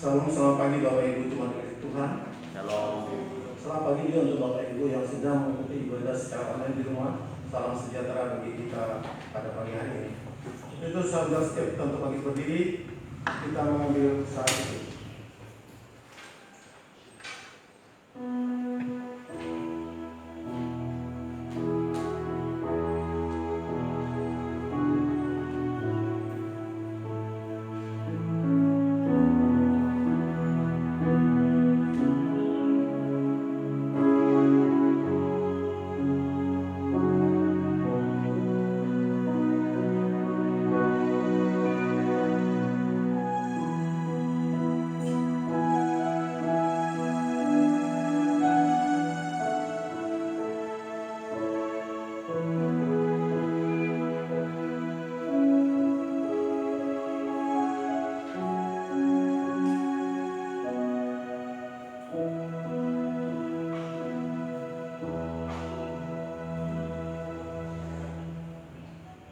Selamat pagi Bapak Ibu jemaat kasih Tuhan. Shalom. Selamat pagi juga untuk Bapak Ibu yang sedang mengikuti ibadah secara online di rumah. Salam sejahtera bagi kita pada pagi hari ini. Itu saudara setiap kita untuk pagi berdiri, kita mengambil saat itu.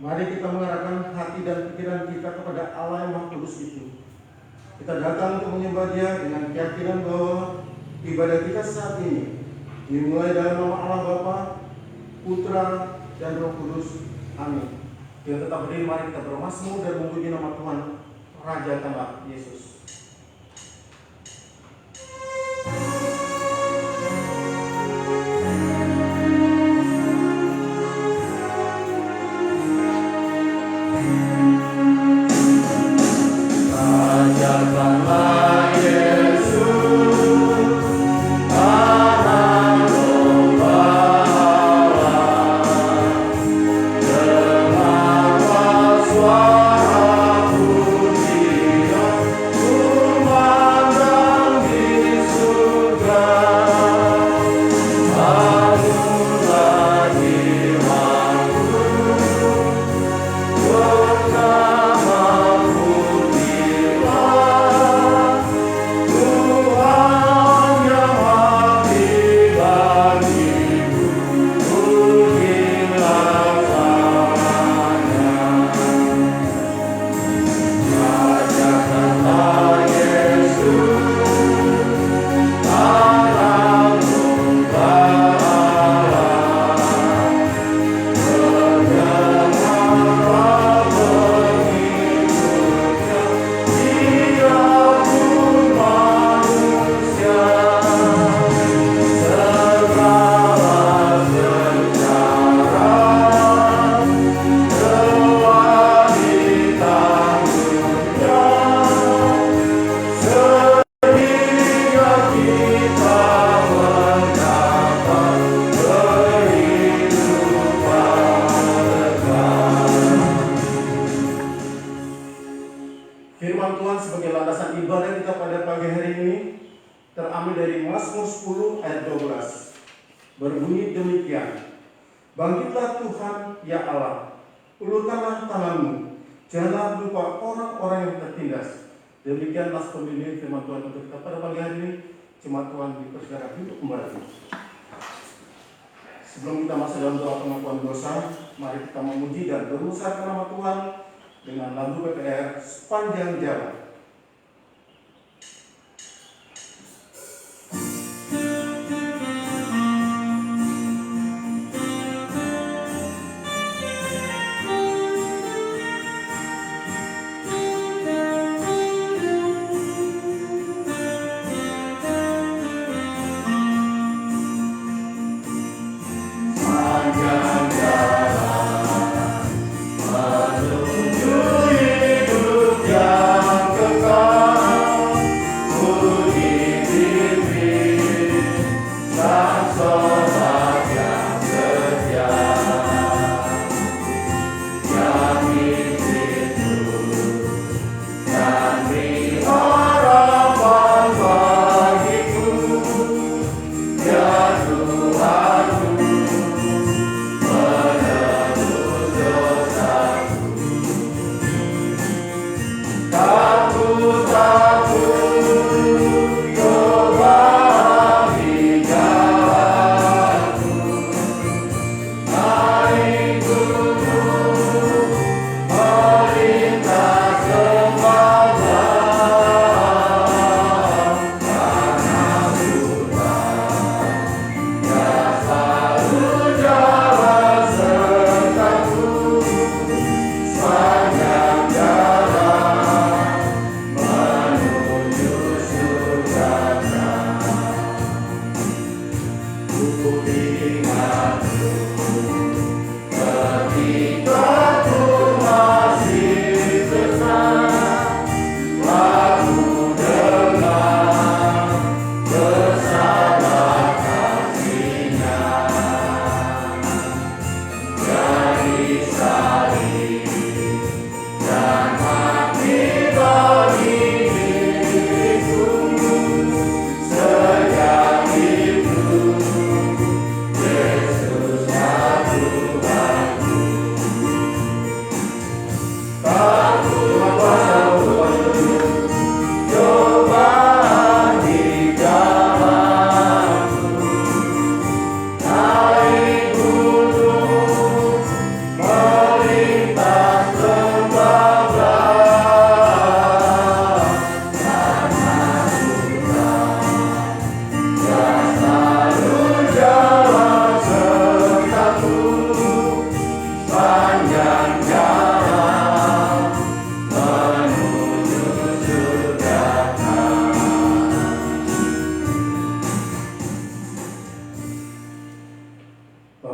Mari kita mengarahkan hati dan pikiran kita kepada Allah yang Maha Kudus itu. Kita datang untuk menyembah Dia dengan keyakinan bahwa ibadah kita saat ini dimulai dalam nama Allah Bapa, Putra, dan Roh Kudus. Amin. Kita tetap berdiri, mari kita bermazmur dan memuji nama Tuhan, Raja Tangga Yesus. Firman Tuhan sebagai landasan ibadah kita pada pagi hari ini terambil dari Mazmur 10 ayat 12. Berbunyi demikian. Bangkitlah Tuhan ya Allah, ulurkanlah tanganmu, janganlah lupa orang-orang yang tertindas. Demikianlah pembimbing firman Tuhan untuk kita pada pagi hari ini. Jemaat Tuhan dipersilakan untuk kembali. Sebelum kita masuk dalam doa pengakuan dosa, mari kita memuji dan berusaha nama Tuhan dengan lagu PPR Sepanjang Jalan. Menuju hidup yang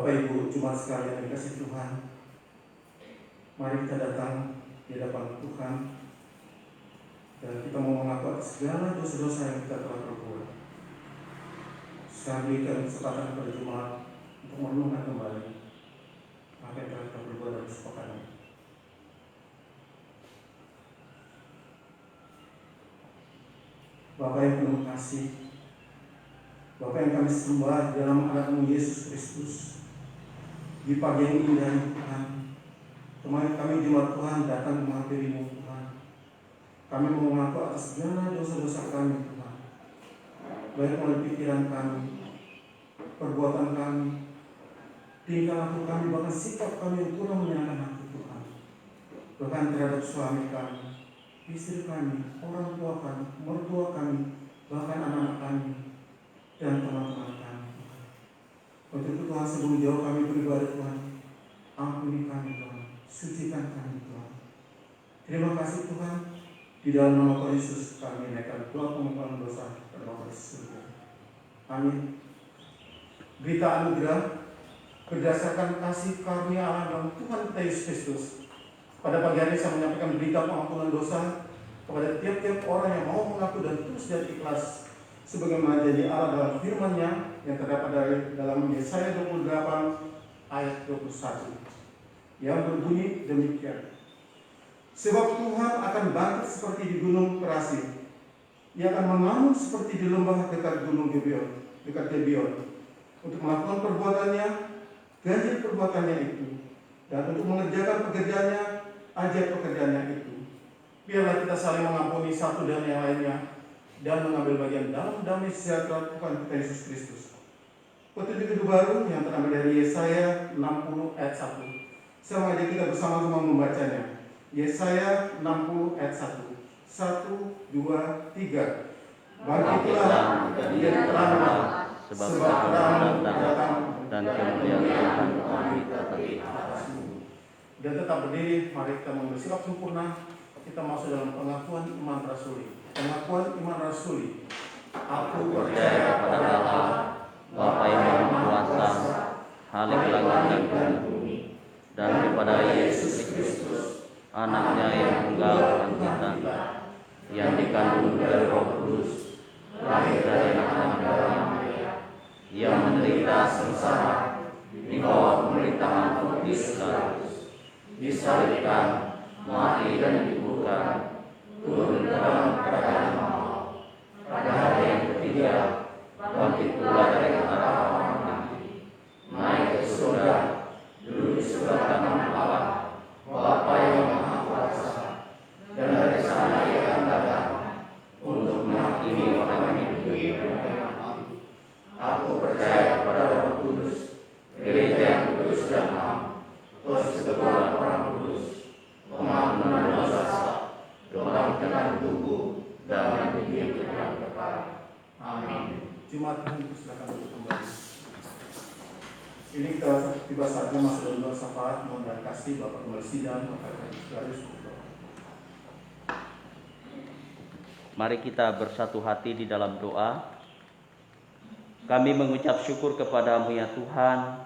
Bapak Ibu jemaat sekalian yang dikasihi Tuhan, mari kita datang di hadapan Tuhan dan kita mau mengaku atas segala dosa-dosa yang kita telah perbuat. Saya berikan kesempatan kepada jemaat untuk merenungkan kembali apa yang telah kita perbuat dalam sepekan ini. Bapa yang penuh kasih, Bapa yang kami sembah dalam anak-Mu Yesus Kristus, di pagi yang indah ini Tuhan, kemarin kami jemaat Tuhan datang menghampiri-Mu Tuhan. Kami mau mengaku atas segala dosa-dosa kami Tuhan, baik oleh pikiran kami, perbuatan kami, tingkah laku kami, bahkan sikap kami yang kurang menyenangkan hati Tuhan, bahkan terhadap suami kami, istri kami, orang tua kami, mertua kami, bahkan anak-anak kami dan teman-teman kami. Untuk itu Tuhan, sebelum jauh kami beribadah Tuhan, ampuni kami Tuhan, sucikan kami Tuhan. Terima kasih Tuhan, di dalam nama Tuhan Yesus kami naikkan doa pengampunan dosa ke dalam surga. Amin. Berita anugerah berdasarkan kasih karunia Allah dalam Tuhan kita Yesus Kristus. Pada pagi hari saya menyampaikan berita pengampunan dosa kepada tiap-tiap orang yang mau mengaku dan tulus dan ikhlas, sebagaimana janji Allah dalam firman-Nya yang terdapat dalam Yesaya 28 ayat 21 yang berbunyi demikian. Sebab Tuhan akan bangkit seperti di gunung Perasim, Ia akan mengamuk seperti di lembah dekat gunung Gibeon, untuk melakukan perbuatannya, ganjil perbuatannya itu, dan untuk mengerjakan pekerjaannya, ajaib pekerjaannya itu. Biarlah kita saling mengampuni satu dan yang lainnya dan mengambil bagian dalam damai sejahtera Tuhan kita Yesus Kristus. Petunjuk hidup baru yang terambil dari Yesaya 60 ayat 1. Saya mengajak kita bersama-sama membacanya. Yesaya 60 ayat 1. 1, 2, 3. Bangkitlah menjadi teranglah, sebab terang datang dan kemuliaan Tuhan di atasmu. Dan tetap berdiri, mari kita mengambil sikap sempurna. Kita masuk dalam pengakuan iman rasuli. Pengakuan iman rasuli. Aku percaya kepada Allah, Bapa yang Maha Kuasa, Khalik langit dan bumi, dan kepada Yesus Kristus, Anaknya yang tunggal dan kita, yang dikandung dari Roh Kudus, lahir dari anak Maria, yang menderita sengsara di bawah pemerintahan Pontius Pilatus, disalibkan, mati dan dikuburkan, turun ke dalam keadaan maut. Pada hari yang ketiga, bangkit pula dari antara orang mati, naik ke surga, duduk di sebelah kanan Allah, Bapa yang Maha Kuasa, dan dari sana Ia akan datang untuk menghakimi orang yang hidup dan mati. Aku percaya kepada Roh Kudus, gereja yang kudus dan am, persekutuan orang kudus, pengampunan dosa, kebangkitan tubuh, dan hidup yang kekal. Amin. Jemaat Tuhan, silakan duduk kembali. Ini kita tiba saatnya masuk dalam doa syafaat, mohon dan kasih Bapak kembali sidang, Bapak garis. Mari kita bersatu hati di dalam doa. Kami mengucap syukur kepada-Mu ya Tuhan,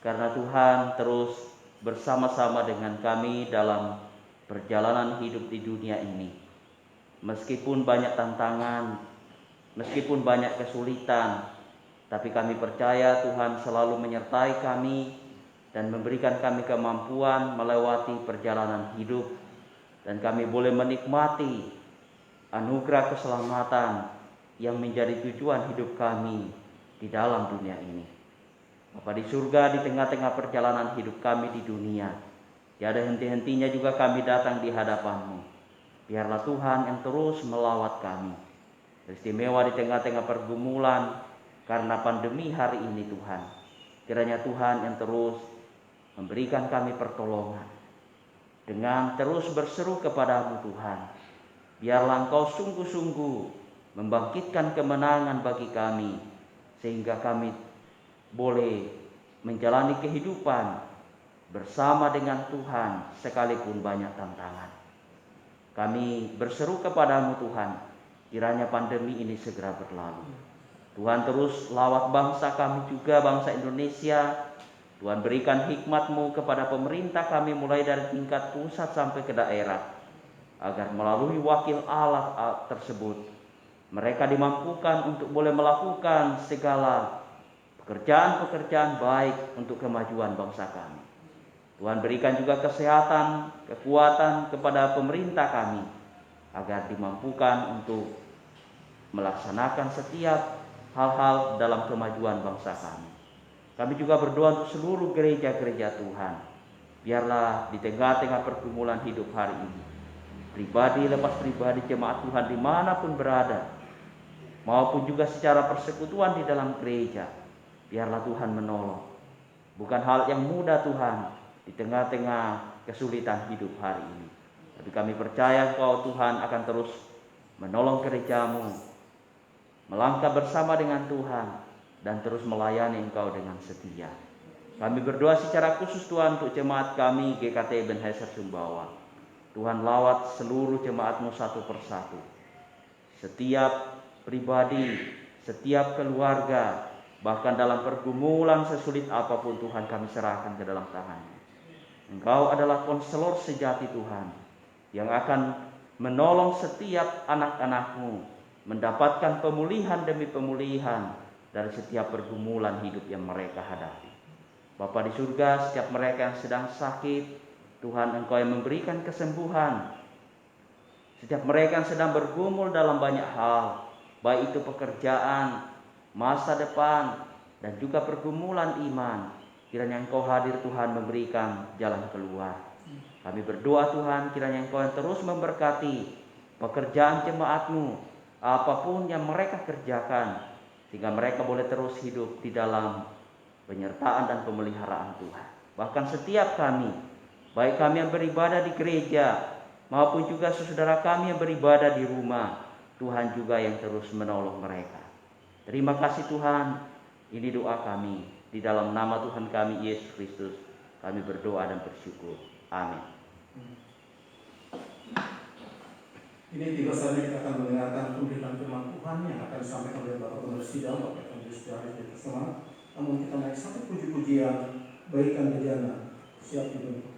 karena Tuhan terus bersama-sama dengan kami dalam perjalanan hidup di dunia ini. Meskipun banyak tantangan, meskipun banyak kesulitan, tapi kami percaya Tuhan selalu menyertai kami dan memberikan kami kemampuan melewati perjalanan hidup, dan kami boleh menikmati anugerah keselamatan yang menjadi tujuan hidup kami di dalam dunia ini. Bapa di surga, di tengah-tengah perjalanan hidup kami di dunia, tiada henti-hentinya juga kami datang di hadapan-Mu. Biarlah Tuhan yang terus melawat kami, istimewa di tengah-tengah pergumulan karena pandemi hari ini Tuhan. Kiranya Tuhan yang terus memberikan kami pertolongan, dengan terus berseru kepada-Mu Tuhan. Biarlah Engkau sungguh-sungguh membangkitkan kemenangan bagi kami, sehingga kami boleh menjalani kehidupan bersama dengan Tuhan sekalipun banyak tantangan. Kami berseru kepada-Mu Tuhan, kiranya pandemi ini segera berlalu. Tuhan terus lawat bangsa kami juga, bangsa Indonesia, Tuhan berikan hikmat-Mu kepada pemerintah kami mulai dari tingkat pusat sampai ke daerah, agar melalui wakil Allah tersebut mereka dimampukan untuk boleh melakukan segala pekerjaan-pekerjaan baik untuk kemajuan bangsa kami. Tuhan berikan juga kesehatan, kekuatan kepada pemerintah kami, agar dimampukan untuk melaksanakan setiap hal-hal dalam kemajuan bangsa kami. Kami juga berdoa untuk seluruh gereja-gereja Tuhan. Biarlah di tengah-tengah pergumulan hidup hari ini, pribadi lepas pribadi jemaat Tuhan dimanapun berada, maupun juga secara persekutuan di dalam gereja, biarlah Tuhan menolong. Bukan hal yang mudah Tuhan di tengah-tengah kesulitan hidup hari ini. Tapi kami percaya Engkau Tuhan akan terus menolong gereja-Mu, melangkah bersama dengan Tuhan, dan terus melayani Engkau dengan setia. Kami berdoa secara khusus Tuhan untuk jemaat kami GKT Ebenezer Sumbawa. Tuhan lawat seluruh jemaat-Mu satu persatu. Setiap pribadi, setiap keluarga, bahkan dalam pergumulan sesulit apapun Tuhan kami serahkan ke dalam tangan-Mu. Engkau adalah konselor sejati Tuhan, yang akan menolong setiap anak-anak-Mu mendapatkan pemulihan demi pemulihan dari setiap pergumulan hidup yang mereka hadapi. Bapa di surga, setiap mereka yang sedang sakit, Tuhan Engkau yang memberikan kesembuhan. Setiap mereka yang sedang bergumul dalam banyak hal, baik itu pekerjaan, masa depan, dan juga pergumulan iman, kiranya Engkau hadir Tuhan memberikan jalan keluar. Kami berdoa Tuhan, kiranya Engkau yang terus memberkati pekerjaan jemaat-Mu, apapun yang mereka kerjakan, sehingga mereka boleh terus hidup di dalam penyertaan dan pemeliharaan Tuhan. Bahkan setiap kami, baik kami yang beribadah di gereja, maupun juga saudara kami yang beribadah di rumah, Tuhan juga yang terus menolong mereka. Terima kasih Tuhan, ini doa kami. Di dalam nama Tuhan kami, Yesus Kristus, kami berdoa dan bersyukur. Amin. Ini tiba saatnya kita akan mendengarkan pemberitaan firman Tuhan yang akan disampaikan oleh Bapak Penerus Sidang, Bapak Evangelis Dari Bersama. Namun kita naik satu puji-pujian, baikan bejana, siap dibentuk.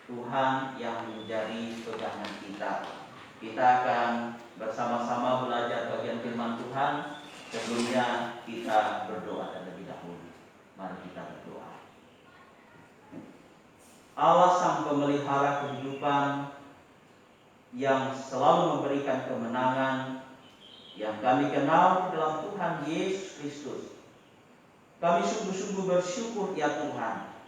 Tuhan yang menjadi pegangan kita. Kita akan bersama-sama belajar Tuhan, sebelumnya kita berdoa terlebih dahulu. Mari kita berdoa. Allah Sang Pemelihara kehidupan yang selalu memberikan kemenangan yang kami kenal di dalam Tuhan Yesus Kristus. Kami sungguh-sungguh bersyukur ya Tuhan,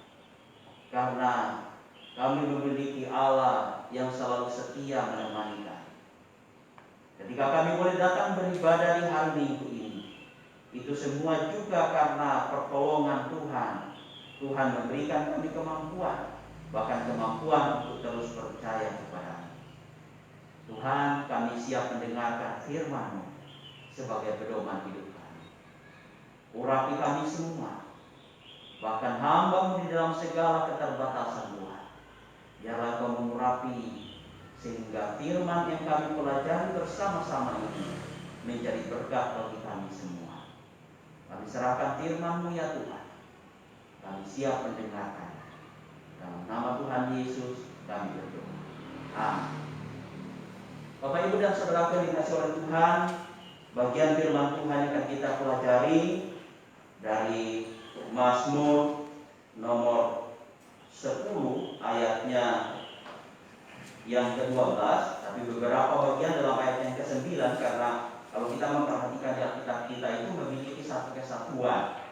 karena kami memiliki Allah yang selalu setia menemani kami. Ketika kami boleh datang beribadah di hari Minggu ini, itu semua juga karena pertolongan Tuhan. Tuhan memberikan kami kemampuan, bahkan kemampuan untuk terus percaya kepada-Mu. Tuhan, kami siap mendengarkan firman-Mu sebagai pedoman hidup kami. Urapi kami semua, bahkan hamba-Mu di dalam segala keterbatasan Tuhan. Biarlah Kau mengurapi, sehingga firman yang kami pelajari bersama-sama ini menjadi berkat bagi kami semua. Kami serahkan firman-Mu ya Tuhan. Kami siap mendengarkan. Dalam nama Tuhan Yesus kami berdoa. Amin. Bapak, Ibu, dan Saudara yang dikasihi oleh Tuhan, bagian firman Tuhan yang akan kita pelajari dari Mazmur nomor 10 ayatnya yang ke-12, tapi beberapa bagian dalam ayat yang ke-9, karena kalau kita memperhatikan di Alkitab kita itu memiliki satu kesatuan.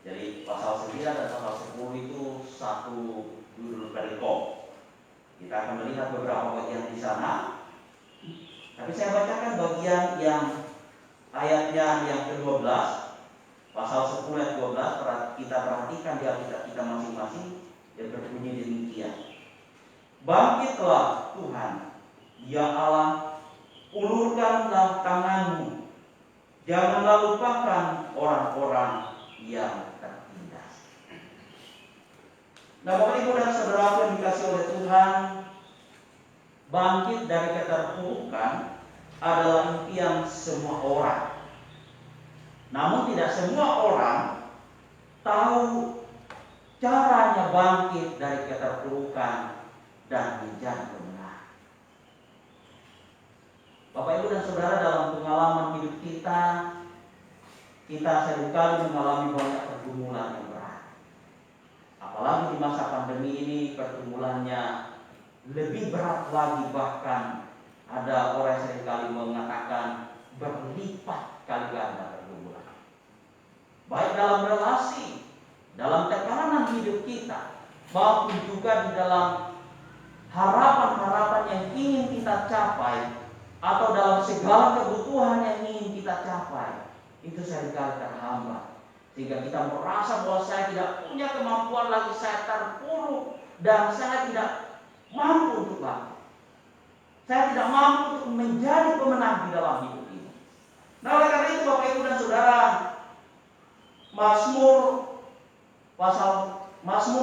Jadi pasal 9 dan pasal 10 itu satu judul perikop. Kita akan melihat beberapa bagian di sana. Tapi saya bacakan bagian yang ayatnya yang ke-12, pasal 10 ayat 12, kita perhatikan di Alkitab kita masing-masing, yang berbunyi demikian. Bangkitlah Tuhan, ya Allah, ulurkanlah tangan-Mu, janganlah lupakan orang-orang yang tertindas. Nah, Bapak, Ibu, dan Saudara yang dikasihi oleh Tuhan, bangkit dari keterpurukan adalah impian semua orang. Namun tidak semua orang tahu caranya bangkit dari keterpurukan dan menjadi kemenangan. Bapak, Ibu, dan Saudara, dalam pengalaman hidup kita seringkali mengalami banyak pergumulan yang berat. Apalagi di masa pandemi ini, pergumulannya lebih berat lagi, bahkan ada orang yang seringkali mengatakan berlipat kali ganda pergumulan. Baik dalam relasi, dalam tekanan hidup kita, maupun juga di dalam harapan-harapan yang ingin kita capai, atau dalam segala kebutuhan yang ingin kita capai, itu seringkali terhambat. Sehingga kita merasa bahwa saya tidak punya kemampuan lagi, saya terpuruk, dan saya tidak mampu untuk lagi. Saya tidak mampu untuk menjadi pemenang di dalam hidup ini. Nah, oleh karena itu Bapak, Ibu, dan Saudara, Mazmur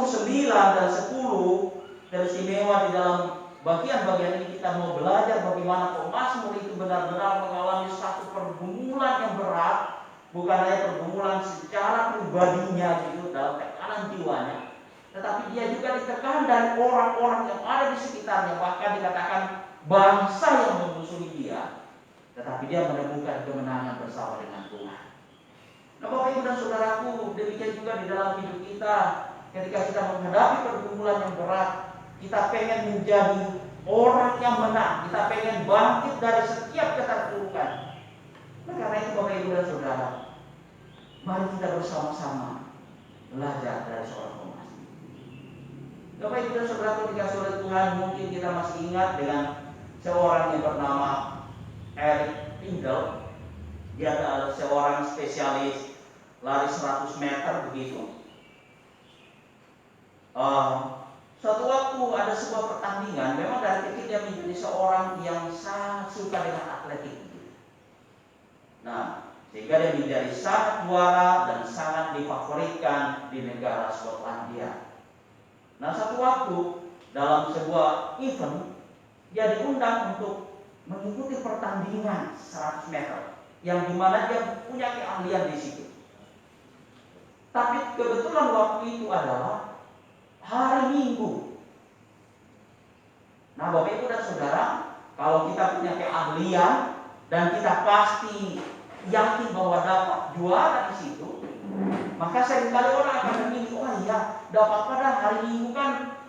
9 dan 10 teristimewa di dalam bagian-bagian ini. Kita mau belajar bagaimana pemazmur itu benar-benar mengalami satu pergumulan yang berat, bukan hanya pergumulan secara pribadinya gitu dalam tekanan jiwanya, tetapi dia juga ditekan dari orang-orang yang ada di sekitarnya. Bahkan dikatakan bangsa yang memusuhi dia, tetapi dia menemukan kemenangan bersama dengan Tuhan. Nah, Bapak, Ibu, dan Saudaraku, demikian juga di dalam hidup kita. Ketika kita menghadapi pergumulan yang berat, kita pengen menjadi orang yang menang, kita pengen bangkit dari setiap keterpurukan. Nah, karena itu Bapak, Ibu, dan Saudara, mari kita bersama-sama belajar dari seorang pemazmur. Bapak, Ibu, dan Saudara, dikasih oleh Tuhan, mungkin kita masih ingat dengan seorang yang bernama Eric Liddell. Dia adalah seorang spesialis lari 100 meter begitu. Suatu waktu ada sebuah pertandingan. Memang dari kecil dia menjadi seorang yang sangat suka dengan atletik. Nah, sehingga dia menjadi sangat juara dan sangat difavoritkan di negara Skotlandia. Nah, satu waktu dalam sebuah event dia diundang untuk mengikuti pertandingan 100 meter, yang dimana dia punya keahlian di situ. Tapi kebetulan waktu itu adalah hari Minggu. Nah, Bapak, Ibu, dan Saudara, kalau kita punya keahlian dan kita pasti yakin bahwa dapat juara di situ, maka seringkali orang akan memilih, oh iya, dapat pada hari Minggu kan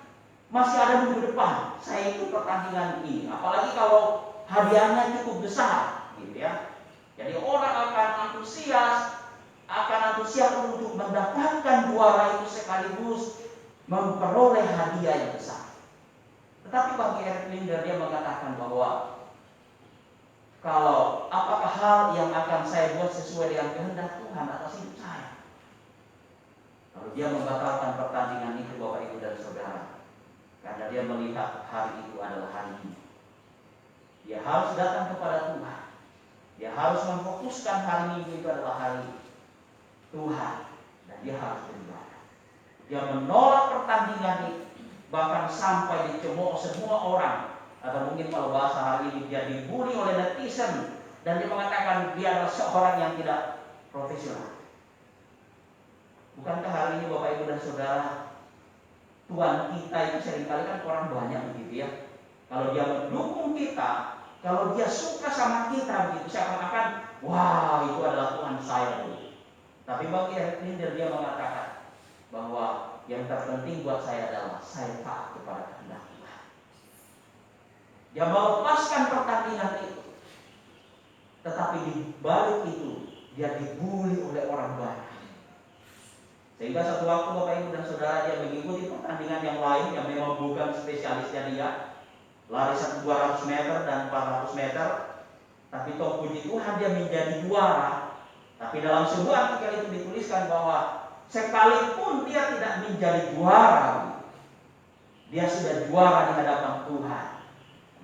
masih ada minggu depan, saya ikut pertandingan ini. Apalagi kalau hadiahnya cukup besar, gitu ya. Jadi orang akan antusias untuk mendapatkan juara itu sekaligus memperoleh hadiah yang besar. Tetapi bagi Eric Linder, dia mengatakan bahwa kalau apakah hal yang akan saya buat sesuai dengan kehendak Tuhan atas hidup saya. Lalu dia membatalkan pertandingan itu, Bapak Ibu dan Saudara, karena dia melihat hari itu adalah hari ini. Dia harus datang kepada Tuhan. Dia harus memfokuskan hari Minggu itu adalah hari Tuhan, dan dia harus beribadah. Dia menolak pertandingan itu, bahkan sampai dicemooh semua orang. Atau mungkin kalau bahasa hari ini dia dibully oleh netizen, dan dia mengatakan dia adalah seorang yang tidak profesional. Bukankah hari ini Bapak Ibu dan Saudara, Tuhan kita itu seringkali kan orang banyak begitu ya. Kalau dia mendukung kita, kalau dia suka sama kita begitu, seakan-akan wah itu adalah Tuhan saya. Tapi bagi Eric Linder, dia mengatakan bahwa yang terpenting buat saya adalah saya taat kepada kehendak Tuhan. Dia melepaskan pertandingan itu, tetapi di balik itu dia dibully oleh orang banyak. Sehingga satu waktu Bapak Ibu dan Saudara, dia mengikuti pertandingan yang lain yang memang bukan spesialisnya dia, lari 200 meter dan 400 meter. Tapi toh puji Tuhan dia menjadi juara. Tapi dalam sebuah artikel itu dituliskan bahwa sekalipun dia tidak menjadi juara, dia sudah juara di hadapan Tuhan,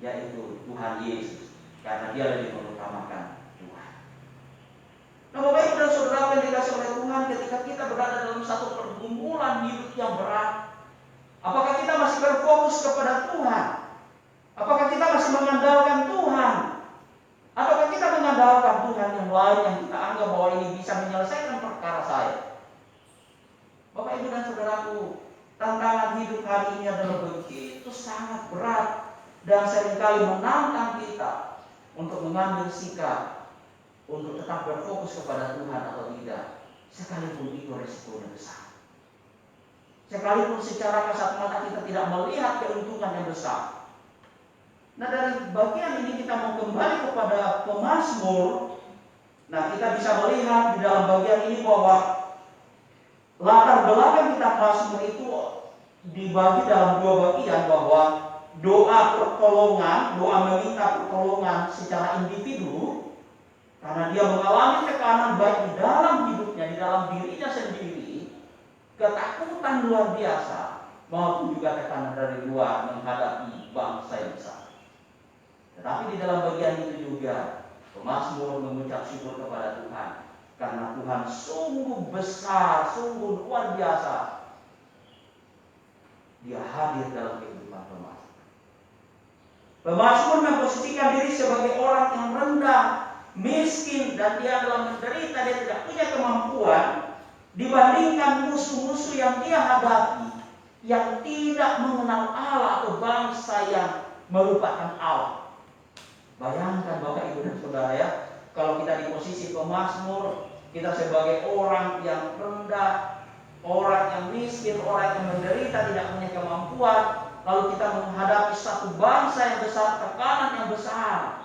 yaitu Tuhan Yesus, karena dia lebih mengutamakan Tuhan. Nah, Bapak Ibu dan Saudara yang dikasihi oleh Tuhan, ketika kita berada dalam satu pergumulan hidup yang berat, apakah kita masih berfokus kepada Tuhan? Apakah kita masih mengandalkan Tuhan? Ataukah kita mengandalkan Tuhan yang lain yang kita anggap bahwa ini bisa menyelesaikan perkara saya? Bapak Ibu dan Saudaraku, tantangan hidup hari ini adalah begitu sangat berat dan seringkali menantang kita untuk mengambil sikap untuk tetap berfokus kepada Tuhan atau tidak, sekalipun itu resikonya besar. Sekalipun secara kasat mata kita tidak melihat keuntungan yang besar. Nah, dari bagian ini kita mau kembali kepada pemazmur. Nah, kita bisa melihat di dalam bagian ini bahwa latar belakang kitab Mazmur itu dibagi dalam dua bagian, bahwa doa pertolongan, doa meminta pertolongan secara individu karena dia mengalami tekanan baik di dalam hidupnya, di dalam dirinya sendiri, ketakutan luar biasa, maupun juga tekanan dari luar menghadapi bangsa yang besar. Tetapi di dalam bagian itu juga pemazmur mengucap syukur kepada Tuhan karena Tuhan sungguh besar, sungguh luar biasa. Dia hadir dalam kehidupan pemazmur. Pemazmur memposisikan diri sebagai orang yang rendah, miskin, dan dia adalah menderita, dia tidak punya kemampuan dibandingkan musuh-musuh yang dia hadapi, yang tidak mengenal Allah atau bangsa yang melupakan Allah. Bayangkan Bapak Ibu dan Saudara ya, kalau kita di posisi pemazmur, kita sebagai orang yang rendah, orang yang miskin, orang yang menderita, tidak punya kemampuan, lalu kita menghadapi satu bangsa yang besar, tekanan yang besar.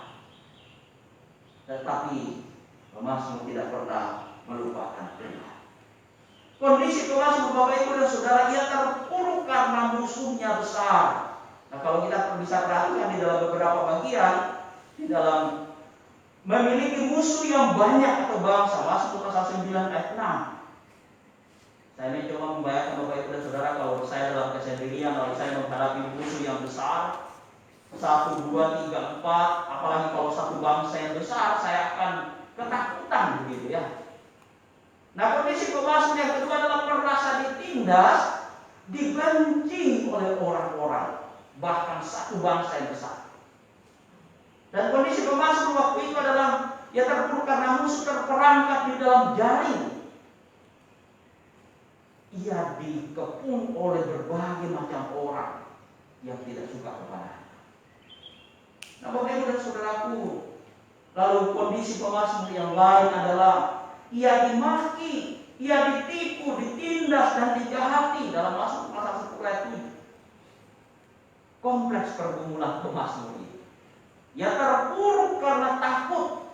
Tetapi pemazmur tidak pernah melupakan Tuhan. Kondisi pemazmur Bapak Ibu dan Saudara, ia terpuruk karena musuhnya besar. Nah, kalau kita bisa perhatikan di dalam beberapa bagian, di dalam memiliki musuh yang banyak atau bangsa, Mazmur pasal 9 ayat 6. Saya mencoba membayangkan Bapak Ibu dan Saudara, kalau saya dalam kesendirian, lalu saya menghadapi musuh yang besar, 1, 2, 3, 4, apalagi kalau satu bangsa yang besar, saya akan ketakutan begitu ya. Nah, kondisi pemazmur yang kedua adalah merasa ditindas, dibenci oleh orang-orang, bahkan satu bangsa yang besar. Dan kondisi pemazmur waktu itu adalah ia terpuruk karena musuh terperangkap di dalam jaring. Ia dikepung oleh berbagai macam orang yang tidak suka kepadanya. Nah, Bapak Ibu dan Saudaraku, Lalu kondisi pemazmur yang lain adalah ia dimaki, ia ditipu, ditindas dan dijahati dalam Mazmur pasal 10 ayat 7. Kompleks pergumulan pemazmur itu. Ia terpuruk karena takut.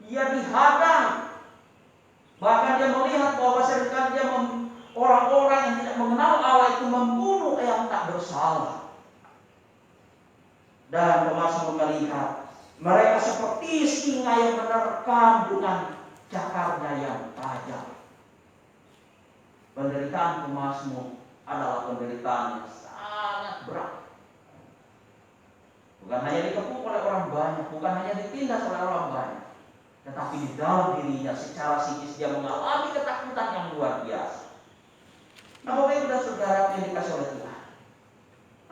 Ia dihadang. Bahkan dia melihat bahwa seringkali orang-orang yang tidak mengenal Allah itu membunuh yang tak bersalah. Dan pemazmur melihat mereka seperti singa yang menerkam dengan cakarnya yang tajam. Penderitaan pemazmur adalah penderitaan yang sangat berat. Bukan hanya dikepung oleh orang banyak, bukan hanya ditindas oleh orang banyak, tetapi di dalam dirinya secara psikis dia mengalami ketakutan yang luar biasa. Nah, Bapak Ibu dan Saudara yang dikasih oleh Tuhan,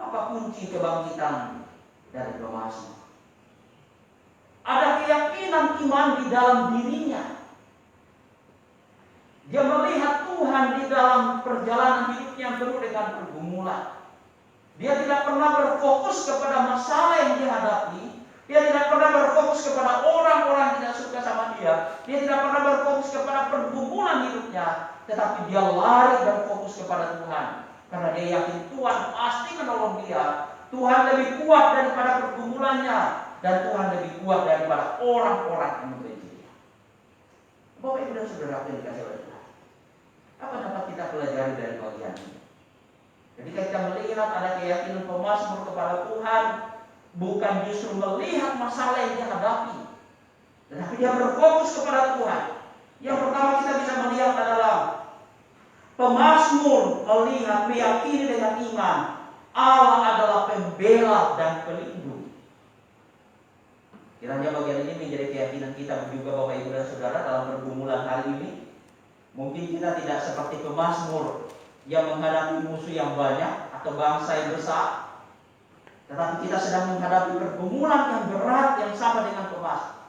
apa kunci kebangkitan dari pemazmur? Ada keyakinan iman di dalam dirinya. Dia melihat Tuhan di dalam perjalanan hidupnya yang penuh dengan pergumulan. Dia tidak pernah berfokus kepada masalah yang dihadapi. Dia tidak pernah berfokus kepada orang-orang yang tidak suka sama dia. Dia tidak pernah berfokus kepada pergumulan hidupnya. Tetapi dia lari berfokus kepada Tuhan. Karena dia yakin Tuhan pasti menolong dia. Tuhan lebih kuat daripada pergumulannya. Dan Tuhan lebih kuat daripada orang-orang yang membenci dia. Bapak Ibu dan Saudara yang dikasih oleh Tuhan, apa dapat kita pelajari dari bagian ini? Ketika kita melihat ada keyakinan pemazmur kepada Tuhan, bukan justru melihat masalah yang dia hadapi, tetapi dia berfokus kepada Tuhan. Yang pertama kita bisa melihat adalah pemazmur melihat, meyakini dengan iman Allah adalah pembela dan pelindung. Kiranya bagian ini menjadi keyakinan kita juga Bapak Ibu dan Saudara dalam pergumulan hari ini. Mungkin kita tidak seperti pemazmur yang menghadapi musuh yang banyak atau bangsa yang besar, tetapi kita sedang menghadapi pergumulan yang berat yang sama dengan pemazmur.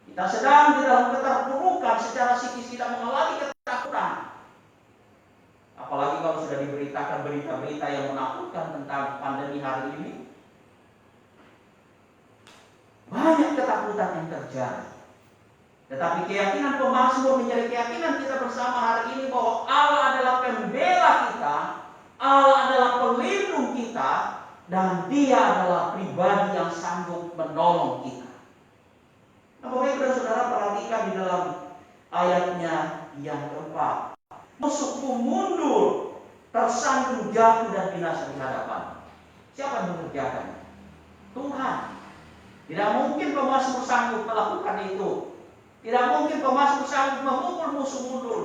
Kita sedang di dalam keterpurukan secara psikis, kita mengalami ketakutan. Apalagi kalau sudah diberitakan berita-berita yang menakutkan tentang pandemi hari ini. Banyak ketakutan yang terjadi. Tetapi keyakinan pemazmur menjadi keyakinan kita bersama hari ini bahwa Allah adalah pembela kita, Allah adalah pelindung kita, dan Dia adalah pribadi yang sanggup menolong kita. Nah, Bapak Ibu dan Saudara perhatikan di dalam ayatnya yang keempat. Musuhku mundur, tersandung jatuh dan binasa di hadapan. Siapa yang mengerjakannya? Tuhan. Tidak mungkin pemazmur sanggup melakukan itu. Tidak mungkin pemazmur sanggup memukul musuh mundur,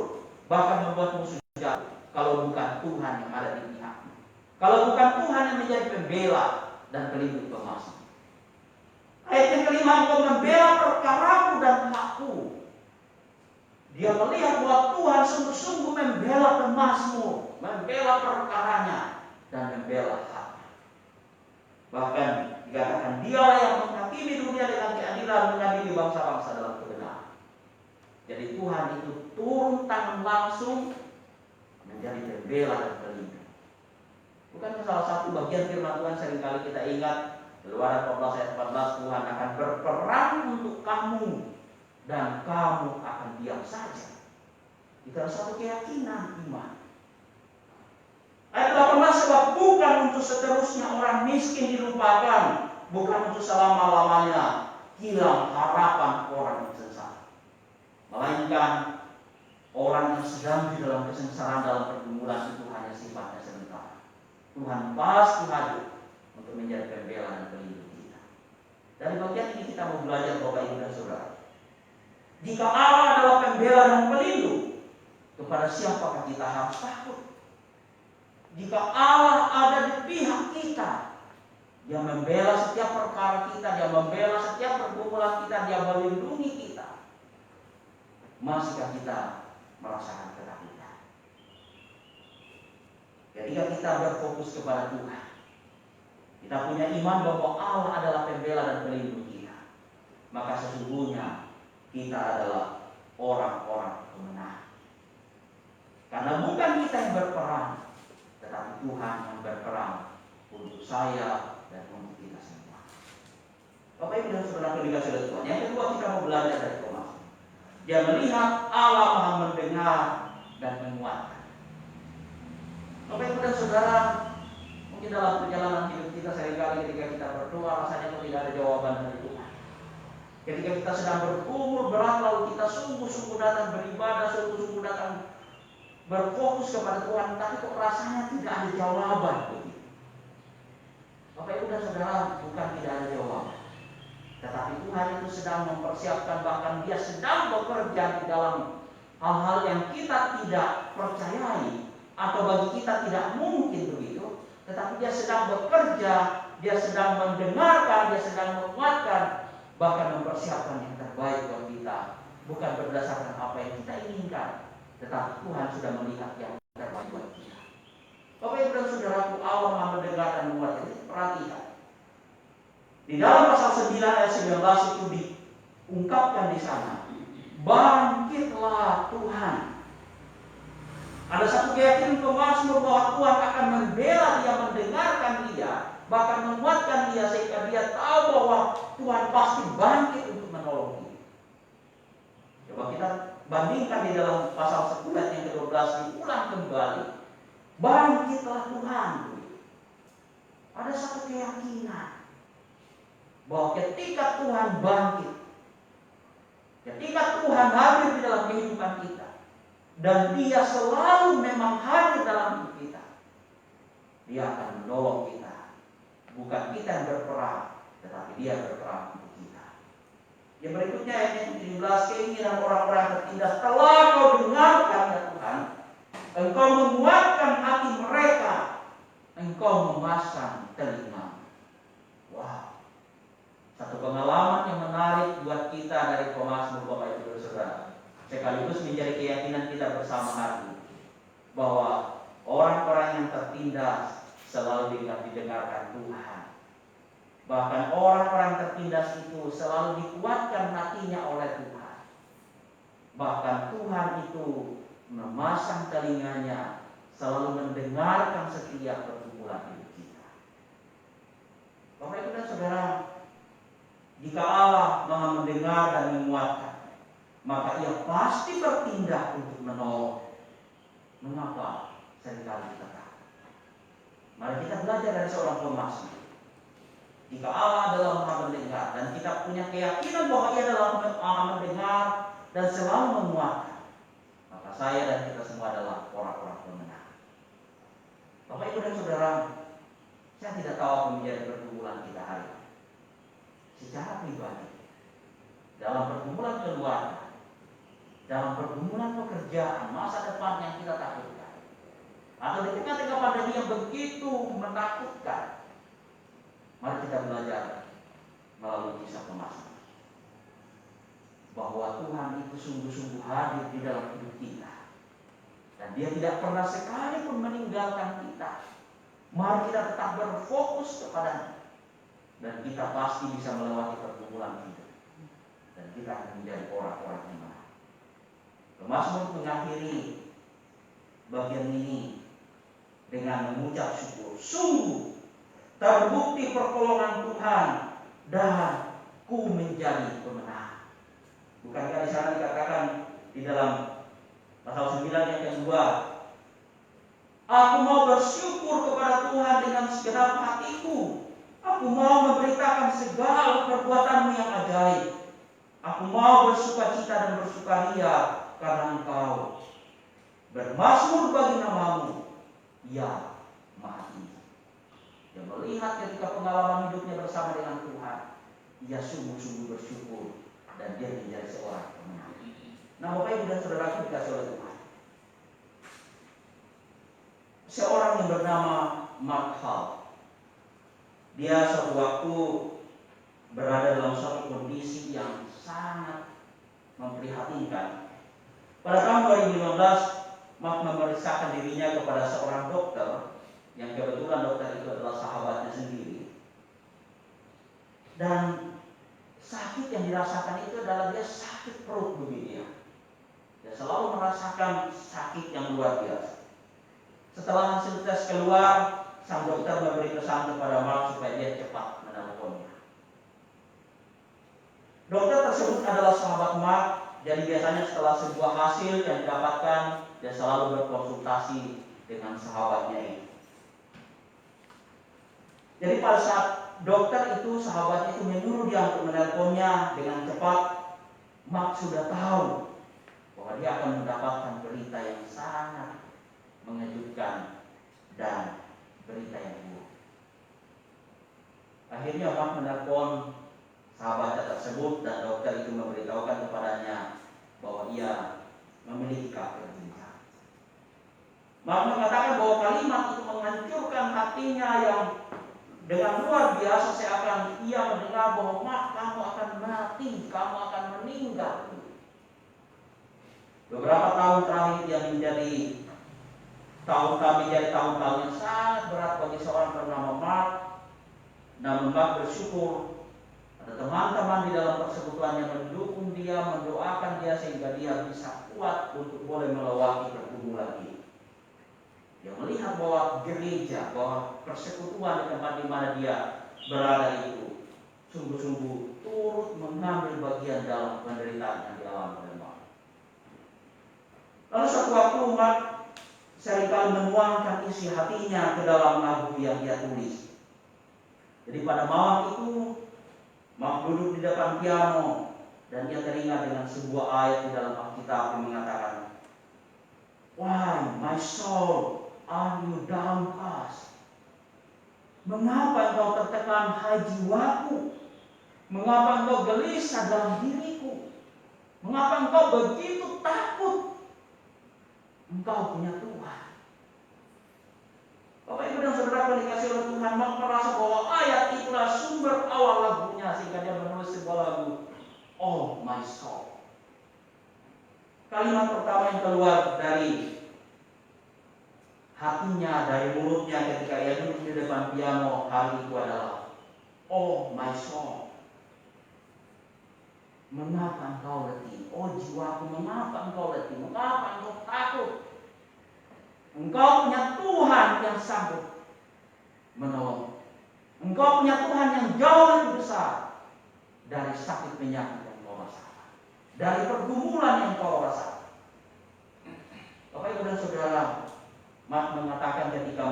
bahkan membuat musuh jatuh, kalau bukan Tuhan yang ada di pihaknya. Kalau bukan Tuhan yang menjadi pembela dan pelindung pemazmur. Ayat yang kelima, engkau membela perkaraku dan hakku. Dia melihat bahwa Tuhan sungguh-sungguh membela pemazmur, membela perkaranya, dan membela haknya. Bahkan dikatakan dialah yang menghakimi dunia dengan keadilan, mengadili bangsa-bangsa dalam kebenaran. Jadi Tuhan itu turun tangan langsung menjadi pembela dan pelindung. Bukan salah satu bagian firman Tuhan seringkali kita ingat, Keluaran 14 ayat 14, Tuhan akan berperang untuk kamu dan kamu akan diam saja. Itu adalah suatu keyakinan iman. Ayat 18, sebab bukan untuk seterusnya orang miskin dilupakan, bukan untuk selama-lamanya hilang harapan orang yang sesat, melainkan orang yang sedang di dalam kesengsaraan, dalam pergumulan itu hanya sifatnya sementara. Tuhan pasti hadir untuk menjadi pembela dan pelindung kita. Dari bagian ini kita mau belajar Bapak Ibu dan Saudara. Jika Allah adalah pembela dan pelindung, kepada siapakah kita harus takut? Jika Allah ada di pihak kita, Dia membela setiap perkara kita, Dia membela setiap pergumulan kita, Dia melindungi kita, masihkah kita merasakan ketakutan? Ketika kita berfokus kepada Tuhan, kita punya iman bahwa Allah adalah pembela dan pelindung kita, maka sesungguhnya kita adalah orang-orang pemenang. Karena bukan kita yang berperang, tetapi Tuhan yang berperang untuk saya dan untuk kita semua. Bapak Ibu dan Saudara dikasih oleh Tuhan. Yang kedua, kita mau belajar dari Thomas. Dia melihat Allah Maha mendengar dan menguatkan. Bapak Ibu dan Saudara, mungkin dalam perjalanan hidup kita seringkali ketika kita berdoa rasanya kok tidak ada jawaban dari Tuhan. Ketika kita sedang berumur berat lalu kita sungguh-sungguh datang beribadah, sungguh-sungguh datang berfokus kepada Tuhan, tapi kok rasanya tidak ada jawaban. Bapak Ibu dan Saudara, bukan tidak ada jawaban, tetapi Tuhan itu sedang mempersiapkan, bahkan Dia sedang bekerja di dalam hal-hal yang kita tidak percayai atau bagi kita tidak mungkin begitu. Tetapi Dia sedang bekerja, Dia sedang mendengarkan, Dia sedang menguatkan, bahkan mempersiapkan yang terbaik buat kita. Bukan berdasarkan apa yang kita inginkan, tetapi Tuhan sudah melihat yang terbaik buat kita. Bapak Ibu dan Saudaraku, Allah Maha mendengar dan menguatkan. Perhatikan. Di dalam pasal 9 ayat 19 itu diungkapkan di sana, bangkitlah Tuhan. Ada satu keyakinan pemazmur bahwa Tuhan akan membela dia, mendengarkan dia, bahkan menguatkan dia sehingga dia tahu bahwa Tuhan pasti bangkit untuk menolong dia. Coba kita bandingkan di dalam pasal 10 yang ke-12 diulang kembali. Bangkitlah Tuhan. Ada satu keyakinan bahwa ketika Tuhan bangkit, ketika Tuhan hadir di dalam kehidupan kita, dan Dia selalu memang hadir dalam hidup kita, Dia akan menolong kita. Bukan kita yang berperang, tetapi Dia berperang untuk kita. Yang berikutnya ayat yang 17, keinginan orang-orang tertindas telah Kau dengarkan ya Tuhan, Engkau menguatkan hati mereka, Engkau memasang telinga. Wow, satu pengalaman yang menarik buat kita dari pemazmur Bapak Ibu dan Saudara, sekaligus menjadi keyakinan kita bersama hari ini, bahwa orang-orang yang tertindas selalu didengarkan Tuhan. Bahkan orang-orang tertindas itu selalu dikuatkan hatinya oleh Tuhan. Bahkan Tuhan itu memasang telinganya, selalu mendengarkan setiap pergumulan hidup kita. Bapak Ibu dan Saudara, jika Allah Maha mendengar dan menguatkan, maka Ia pasti bertindak untuk menolong. Mengapa seringkali kita takut? Mari kita belajar dari seorang pemazmur. Jika Allah adalah Maha mendengar dan kita punya keyakinan bahwa Ia adalah Maha mendengar dan selalu menguatkan, maka saya dan kita semua adalah orang-orang pemenang. Bapak Ibu dan Saudara, saya tidak tahu apa menjadi pergumulan kita hari ini. Secara pribadi, dalam pergumulan keluarga, dalam pergumulan pekerjaan, masa depan yang kita takutkan, atau di tengah-tengah pandemi yang begitu menakutkan, mari kita belajar melalui kisah pemazmur bahwa Tuhan itu sungguh-sungguh hadir di dalam hidup kita, dan Dia tidak pernah sekalipun meninggalkan kita. Mari kita tetap berfokus kepada-Nya, dan kita pasti bisa melewati pergumulan hidup, dan kita akan menjadi orang-orang yang menang. Pemazmur mengakhiri bagian ini dengan mengucap syukur. Sungguh terbukti pertolongan Tuhan dan ku menjadi pemenang. Bukankah di sana dikatakan di dalam pasal 9 yang kedua, aku mau bersyukur kepada Tuhan dengan segenap hatiku. Aku mau memberitakan segala perbuatan-Mu yang ajaib. Aku mau bersukacita dan bersukaria karena Engkau. Bermazmur bagi nama-Mu, ya Maha Tinggi. Dia melihat ketika pengalaman hidupnya bersama dengan Tuhan, ia sungguh-sungguh bersyukur dan dia menjadi seorang pemenang. Nah, Bapak Ibu dan Saudara dikasih oleh Tuhan, seorang yang bernama Mark Hall, dia suatu waktu berada dalam suatu kondisi yang sangat memprihatinkan. Pada tahun 2015, Mark memeriksakan dirinya kepada seorang dokter, yang kebetulan dokter itu adalah sahabatnya sendiri. Dan sakit yang dirasakan itu adalah dia sakit perut begitu ya. Dia selalu merasakan sakit yang luar biasa. Setelah hasil tes keluar, sang dokter memberi pesan kepada Mark supaya dia cepat menelponnya. tersebut adalah sahabat Mark. Jadi biasanya setelah sebuah hasil yang didapatkan, dia selalu berkonsultasi dengan sahabatnya itu. Jadi pada saat dokter itu, sahabat itu menyuruh dia untuk menelponnya dengan cepat, Mark sudah tahu bahwa dia akan mendapatkan berita yang sangat mengejutkan dan berita yang buruk. Akhirnya Mark menelpon sahabatnya tersebut dan dokter itu memberitahukan kepadanya bahwa ia memiliki kanker ginjal. Mark mengatakan bahwa kalimat itu menghancurkan hatinya yang dengan luar biasa. Seakan ia mendengar bahwa Mark, kamu akan mati, kamu akan meninggal. Beberapa tahun terakhir yang menjadi tahun-tahun yang sangat berat bagi seorang bernama Mark. Namun Mark bersyukur ada teman-teman di dalam persekutuan yang mendukung dia, mendoakan dia sehingga dia bisa kuat untuk boleh melewati pergumulan ini. Dia melihat bahwa gereja, bahwa persekutuan di tempat di mana dia berada itu sungguh-sungguh turut mengambil bagian dalam penderitaan yang dialami oleh Mark. Lalu suatu waktu Mark seringkali menuangkan isi hatinya ke dalam lagu yang dia tulis. Jadi pada malam itu Mark duduk di depan piano dan dia teringat dengan sebuah ayat di dalam Alkitab yang mengatakan, "Why my soul are you downcast? Mengapa engkau tertekan, hai jiwaku? Mengapa engkau gelisah dalam diriku? Mengapa engkau begitu takut? Engkau punya Tuhan." Bapak Ibu dan Saudara yang dikasihi oleh Tuhan, Mark merasa bahwa ayat itulah sumber awal lagunya sehingga dia menulis sebuah lagu, "Oh my soul." Kalimat pertama yang keluar dari hatinya, dari mulutnya ketika ia duduk di depan piano hari itu adalah, "Oh my soul. Mengapa engkau letih? Oh jiwaku, mengapa engkau letih? Mengapa engkau takut? Engkau punya Tuhan yang sanggup menolong. Engkau punya Tuhan yang jauh lebih besar dari sakit penyakit yang kau rasakan, dari pergumulan yang kau rasakan." Bapak Ibu dan Saudara, Mark mengatakan ketika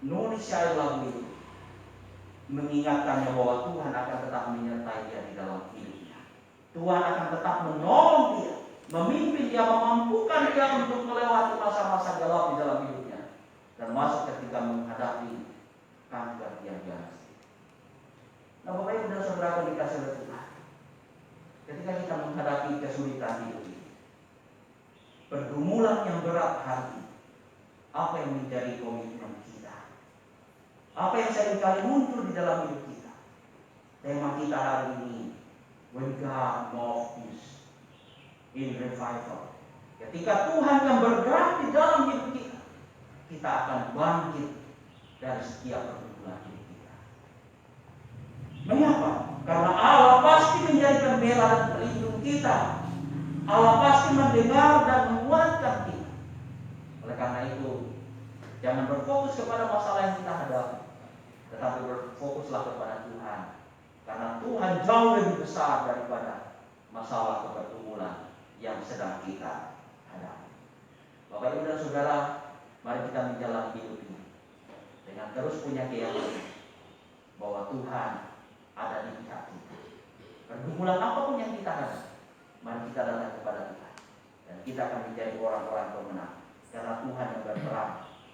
menulis syair lagu itu, mengingatkannya bahwa Tuhan akan tetap menyertai dia di dalam hidupnya. Tuhan akan tetap menolong dia, memimpin dia, memampukan dia untuk melewati masa-masa gelap di dalam hidupnya, termasuk ketika menghadapi kanker yang ganas. Nah, Bapak Ibu dan Saudara yang dikasihi oleh Tuhan, ketika kita menghadapi kesulitan hidup ini, pergumulan yang berat hari ini, apa yang menjadi komitmen kita? Apa yang seringkali muncul di dalam hidup kita? Tema kita hari ini, when God moves in revival. Ketika Tuhan yang bergerak di dalam hidup kita, kita akan bangkit dari setiap pergumulan hidup kita. Mengapa? Karena Allah pasti menjadi pembela dan pelindung kita. Allah pasti mendengar dan menguatkan kita. Oleh karena itu, jangan berfokus kepada masalah yang kita hadapi, tetapi berfokuslah kepada Tuhan. Karena Tuhan jauh lebih besar daripada masalah atau pergumulan yang sedang kita hadapi. Bapak Ibu dan Saudara, mari kita menjalani hidup ini dengan terus punya keyakinan bahwa Tuhan ada di pihak kita. Pergumulan apapun yang kita hadapi, mari kita datang kepada Tuhan dan kita akan menjadi orang-orang pemenang. Karena Tuhan yang berperang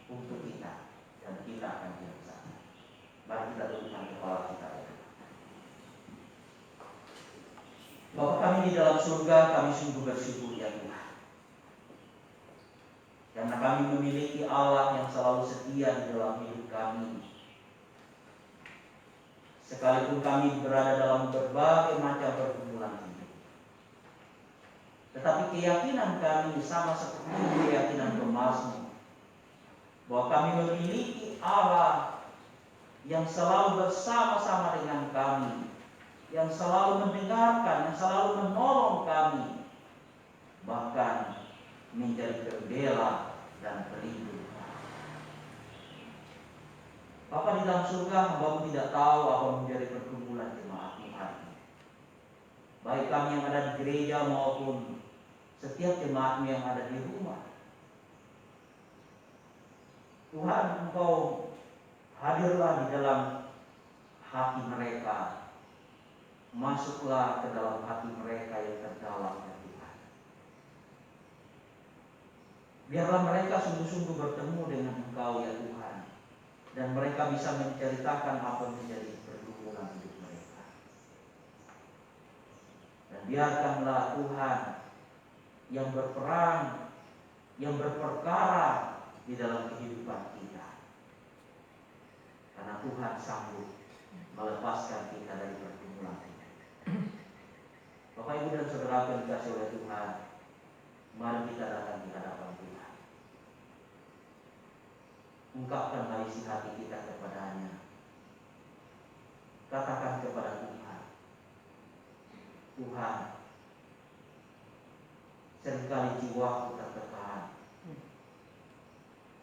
untuk kita dan kita akan bersama. Mari kita tundukkan kepala kita. Bapa kami di dalam surga, kami sungguh bersyukur ya Tuhan. Karena kami memiliki Allah yang selalu setia di dalam hidup kami. Sekalipun kami berada dalam berbagai macam pergumulan hidup. Tetapi keyakinan kami sama seperti keyakinan pemazmur, bahwa kami memiliki Allah yang selalu bersama-sama dengan kami, yang selalu mendengarkan, yang selalu menolong kami, bahkan menjadi pembela dan pelindung. Bapa di dalam surga, Hamba-Mu tidak tahu apa menjadi pergumulan jemaat-Mu hari ini. baik kami yang ada di gereja maupun setiap jemaat-Mu yang ada di rumah. Tuhan, Engkau hadirlah di dalam hati mereka. Masuklah ke dalam hati mereka yang terdalam, ya Tuhan. Biarlah mereka sungguh-sungguh bertemu dengan Engkau, ya Tuhan. Dan mereka bisa menceritakan apa yang menjadi pergumulan hidup mereka. Dan biarkanlah Tuhan yang berperang, yang berperkara di dalam kehidupan kita. Karena Tuhan sanggup melepaskan kita dari pergumulan kita. Bapak, Ibu, dan Saudara yang dikasihi oleh Tuhan, mari kita datang di hadapan Tuhan. Ungkapkanlah isi hati kita kepada-Nya. Katakan kepada Tuhan, Tuhan, seringkali jiwaku tertekan,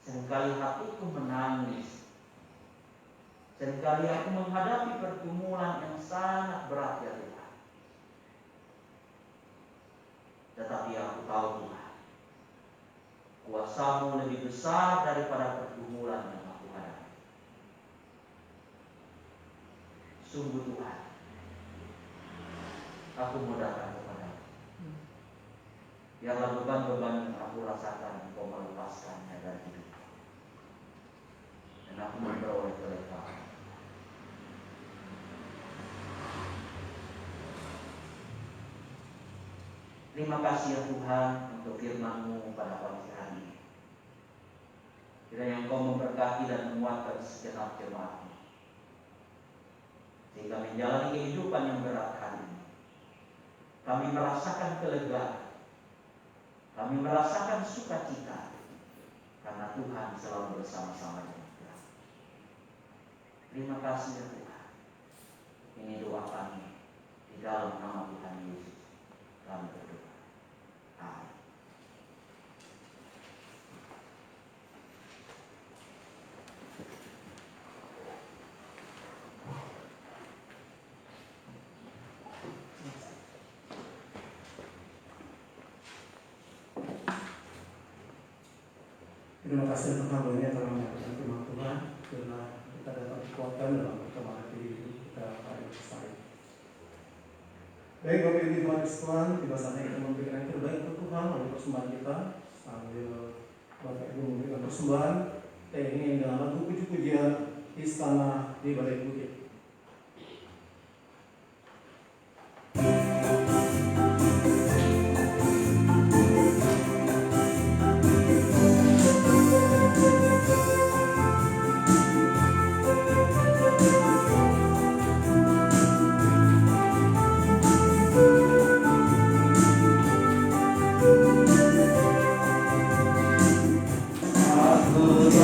seringkali hatiku menangis, seringkali aku menghadapi pergumulan yang sangat berat, ya Tuhan. Tetapi aku tahu, Tuhan, kuasa-Mu lebih besar daripada pergumulan yang aku hadapi. Sungguh Tuhan, aku mau datang kepada-Mu. Biarlah beban-beban yang aku rasakan Engkau melepaskannya dari hidupku, dan aku memperoleh kelegaan. Terima kasih, ya Tuhan, untuk firman-Mu pada pagi hari ini. Kiranya Engkau memberkati dan menguatkan segenap jemaat-Mu, sehingga menjalani kehidupan yang berat hari ini kami merasakan kelegaan, kami merasakan sukacita, karena Tuhan selalu bersama-sama dengan kita. Terima kasih, ya Tuhan. Ini doa kami di dalam nama Tuhan Yesus. Kami berdoa. Amin. Terima kasih untuk hambanya telah menyampaikan firman Tuhan, karena kita dapat dikuatkan dalam perkembangan diri kita pada selesai. Baik, Bapak Ibu Tuhan Tuhan, tiba saatnya kita memberikan yang terbaik untuk Tuhan oleh persembahan kita. Sambil Bapak Ibu memberikan persembahan, kita ingin dengan lagu puji-pujian Istana di Balai Bukit.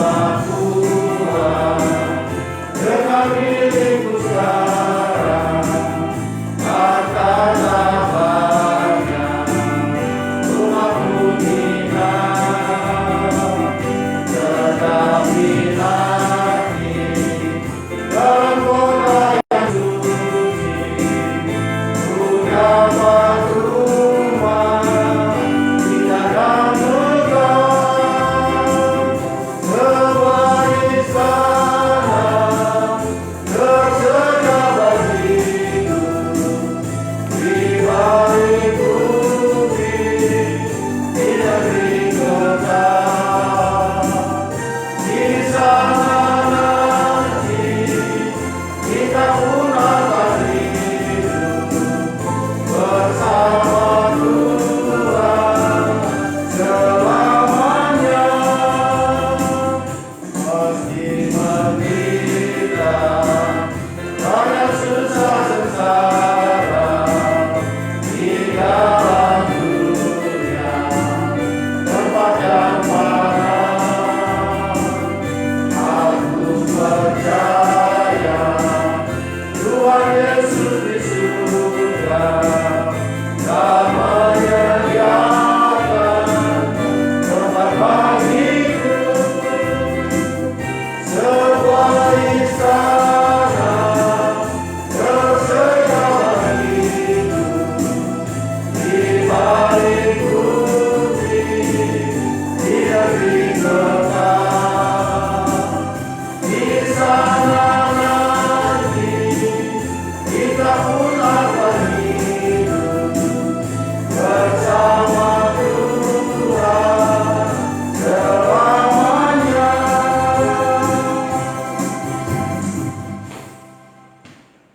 Aku Tuhan, dengan diri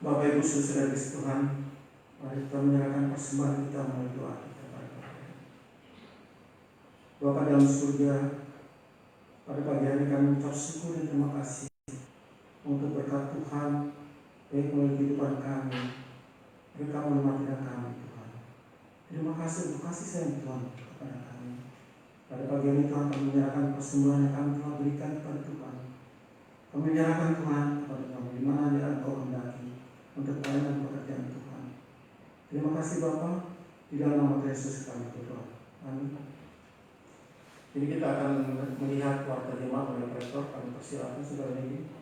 Bapak Ibu saudara Tuhan, mari kita menyerahkan persembahan kita melalui doa kita pada Bapak. Bapa dalam surga, pada pagi hari kami mengucap syukur dan terima kasih untuk berkat Tuhan, baik melalui kehidupan kami, mereka menemani kami Tuhan. Terima kasih untuk kasih sayang Tuhan kepada kami. Pada pagi ini Tuhan kami menyerahkan persembahan yang kami telah berikan kepada Tuhan. Kami menyerahkan Tuhan kepada kami di mana dia Engkau hendaki untuk pelayanan pekerjaan Tuhan. Terima kasih Bapa, di dalam nama Yesus kami berdoa. Amin. Jadi kita akan melihat warta jemaat oleh rektor. Kami persilakan saudara ini.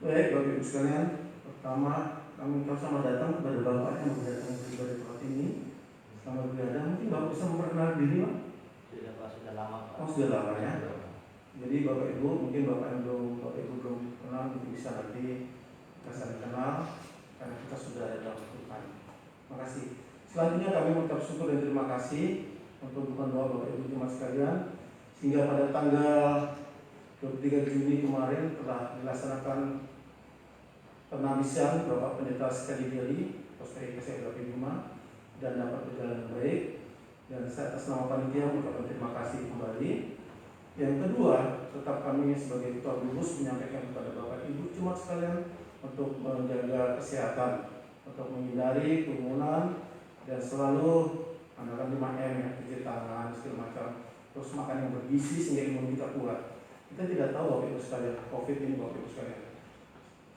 Baik, Bapak Ibu sekalian, pertama kami minta selamat datang kepada Bapak yang mendatang ibadah tempat ini. Selamat beribadah. Mungkin Bapak bisa memperkenalkan diri, Pak? Sudah Pak, sudah lama Pak. Oh, sudah lama ya. Jadi Bapak Ibu, mungkin Bapak Ibu belum kenal, mungkin bisa nanti kita saling kenal karena kita sudah ada dalam Tuhan. Terima kasih. Selanjutnya kami mengucap syukur dan terima kasih untuk dukungan doa Bapak Ibu jemaat sekalian, sehingga pada tanggal 23 Juni kemarin telah dilaksanakan penampisan Bapak Pendeta Sekali Deli, Poster KSI 5 dan dapat berjalan dengan baik. Dan saya atas nama panitia mengucapkan terima kasih kembali. Yang kedua, tetap kami sebagai ketua gugus menyampaikan kepada Bapak Ibu jemaat sekalian untuk menjaga kesehatan, untuk menghindari kerumunan dan selalu mengandalkan 5M ya, cuci tangan segala macam, terus makan yang bergizi sehingga imun kita kuat. Kita tidak tahu Bapak Ibu sekalian, COVID ini Bapak Ibu sekalian,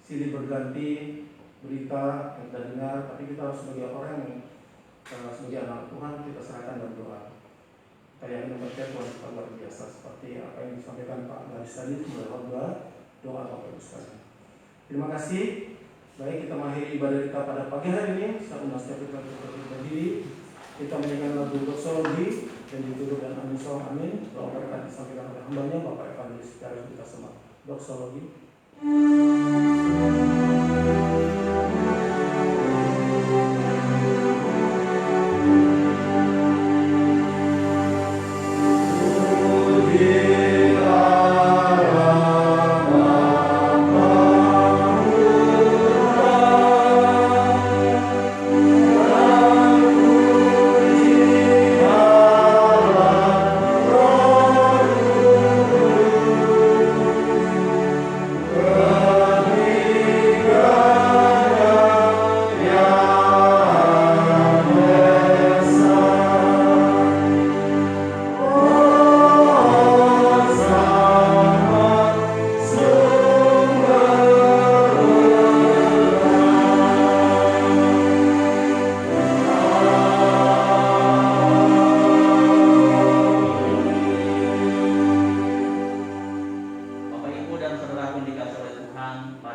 silih berganti berita yang kita dengar, tapi kita harus sebagai orang yang sebagai anak Tuhan kita serahkan dalam doa. Kita yakin percaya Tuhan kita luar biasa seperti apa yang disampaikan Pak Garis tadi melalui doa Bapak Ibu sekalian. Terima kasih. Baik, kita mengakhiri ibadah kita pada pagi hari ini. Saya undang setiap kita berdiri. Kita menyanyikan lagu doksologi dan ditutup dan amin soal amin. Doa berkat disampaikan oleh hambanya Bapak Evangelis Darus kita semua. Doksologi. Oh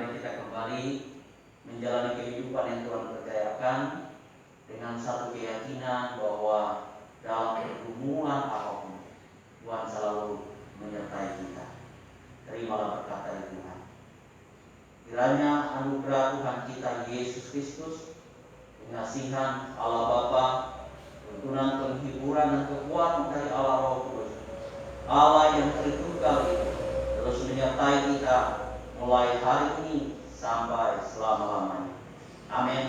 mari kita kembali menjalani kehidupan yang Tuhan percayakan dengan satu keyakinan bahwa dalam pergumulan apapun Tuhan selalu menyertai kita. Terimalah berkat dari Tuhan. Kiranya anugerah Tuhan kita Yesus Kristus, pengasihan Allah Bapa, tuntunan penghiburan dan kekuatan dari Allah Roh Kudus, Allah yang Tritunggal itu terus menyertai kita mulai hari ini sampai selama-lamanya. Amin.